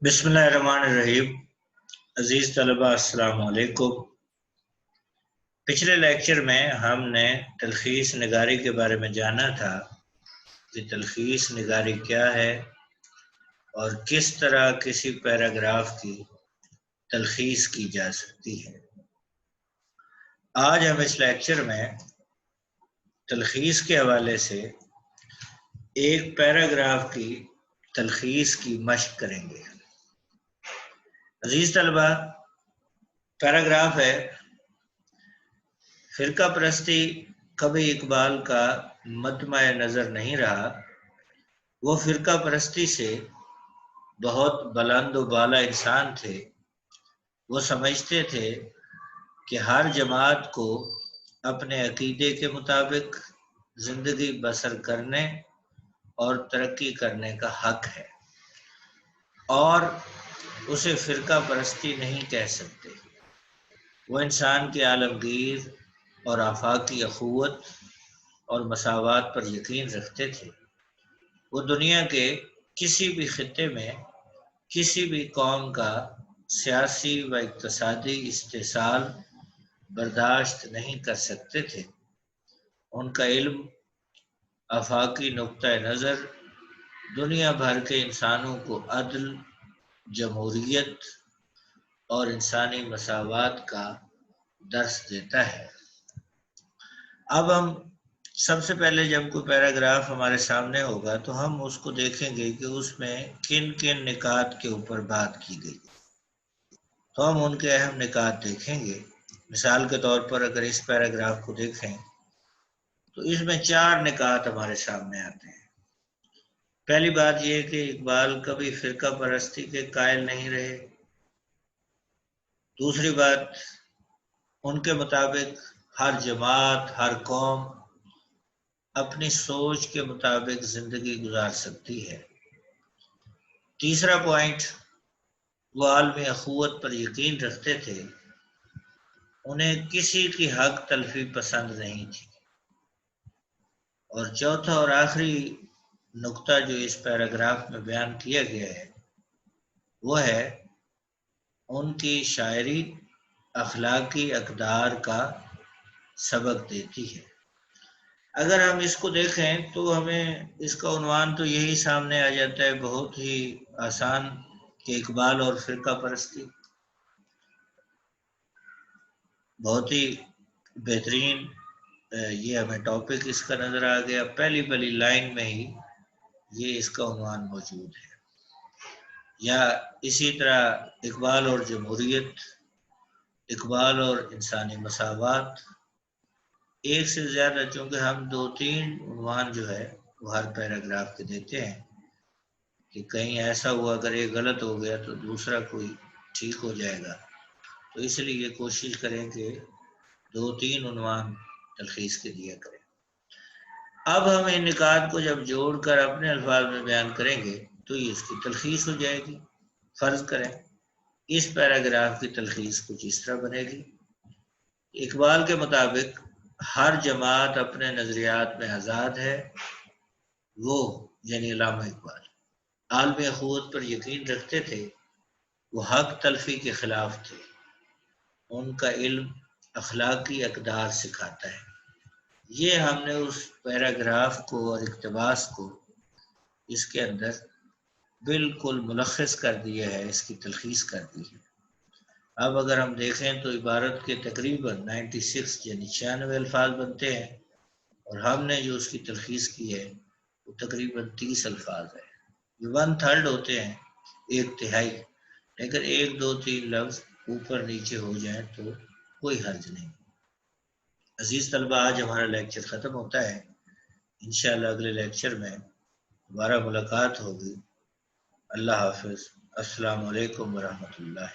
بسم اللہ الرحمن الرحیم۔ عزیز طلبہ السلام علیکم۔ پچھلے لیکچر میں ہم نے تلخیص نگاری کے بارے میں جانا تھا کہ تلخیص نگاری کیا ہے اور کس طرح کسی پیراگراف کی تلخیص کی جا سکتی ہے۔ آج ہم اس لیکچر میں تلخیص کے حوالے سے ایک پیراگراف کی تلخیص کی مشق کریں گے۔ عزیز طلبہ، پیراگراف ہے: فرقہ پرستی کبھی اقبال کا مدمع نظر نہیں رہا، وہ فرقہ پرستی سے بہت بلند و بالا انسان تھے۔ وہ سمجھتے تھے کہ ہر جماعت کو اپنے عقیدے کے مطابق زندگی بسر کرنے اور ترقی کرنے کا حق ہے اور اسے فرقہ پرستی نہیں کہہ سکتے۔ وہ انسان کے عالمگیر اور آفاقی اخوت اور مساوات پر یقین رکھتے تھے۔ وہ دنیا کے کسی بھی خطے میں کسی بھی قوم کا سیاسی و اقتصادی استحصال برداشت نہیں کر سکتے تھے۔ ان کا علم، آفاقی نقطہ نظر دنیا بھر کے انسانوں کو عدل، جمہوریت اور انسانی مساوات کا درس دیتا ہے۔ اب ہم سب سے پہلے جب کوئی پیراگراف ہمارے سامنے ہوگا تو ہم اس کو دیکھیں گے کہ اس میں کن کن نکات کے اوپر بات کی گئی، تو ہم ان کے اہم نکات دیکھیں گے۔ مثال کے طور پر اگر اس پیراگراف کو دیکھیں تو اس میں 4 نکات ہمارے سامنے آتے ہیں۔ پہلی بات یہ کہ اقبال کبھی فرقہ پرستی کے قائل نہیں رہے۔ دوسری بات، ان کے مطابق ہر جماعت، ہر قوم اپنی سوچ کے مطابق زندگی گزار سکتی ہے۔ تیسرا پوائنٹ، وہ عالمی اخوت پر یقین رکھتے تھے، انہیں کسی کی حق تلفی پسند نہیں تھی۔ اور چوتھا اور آخری نقطہ جو اس پیراگراف میں بیان کیا گیا ہے وہ ہے ان کی شاعری اخلاقی اقدار کا سبق دیتی ہے۔ اگر ہم اس کو دیکھیں تو ہمیں اس کا عنوان تو یہی سامنے آ جاتا ہے، بہت ہی آسان، کہ اقبال اور فرقہ پرستی۔ بہت ہی بہترین یہ ہمیں ٹاپک اس کا نظر آ گیا، پہلی لائن میں ہی یہ اس کا عنوان موجود ہے۔ یا اسی طرح اقبال اور جمہوریت، اقبال اور انسانی مساوات، ایک سے زیادہ، چونکہ ہم 2-3 عنوان جو ہے وہ ہر پیراگراف کے دیتے ہیں کہ کہیں ایسا ہوا اگر ایک غلط ہو گیا تو دوسرا کوئی ٹھیک ہو جائے گا، تو اس لیے کوشش کریں کہ 2-3 عنوان تلخیص کے دیا کریں۔ اب ہم ان نکات کو جب جوڑ کر اپنے الفاظ میں بیان کریں گے تو یہ اس کی تلخیص ہو جائے گی۔ فرض کریں اس پیراگراف کی تلخیص کچھ اس طرح بنے گی: اقبال کے مطابق ہر جماعت اپنے نظریات میں آزاد ہے۔ وہ یعنی علامہ اقبال عالمی اخوت پر یقین رکھتے تھے، وہ حق تلفی کے خلاف تھے۔ ان کا علم اخلاقی اقدار سکھاتا ہے۔ یہ ہم نے اس پیراگراف کو اور اقتباس کو اس کے اندر بالکل ملخص کر دیا ہے، اس کی تلخیص کر دی ہے۔ اب اگر ہم دیکھیں تو عبارت کے تقریباً 96 یعنی 96 الفاظ بنتے ہیں، اور ہم نے جو اس کی تلخیص کی ہے وہ تقریباً 30 الفاظ ہے۔ یہ 1/3 ہوتے ہیں، 1/3، لیکن 1 2 3 لفظ اوپر نیچے ہو جائیں تو کوئی حرج نہیں۔ عزیز طلبہ، آج ہمارا لیکچر ختم ہوتا ہے۔ انشاءاللہ اگلے لیکچر میں دوبارہ ملاقات ہوگی۔ اللہ حافظ۔ السلام علیکم ورحمۃ اللہ۔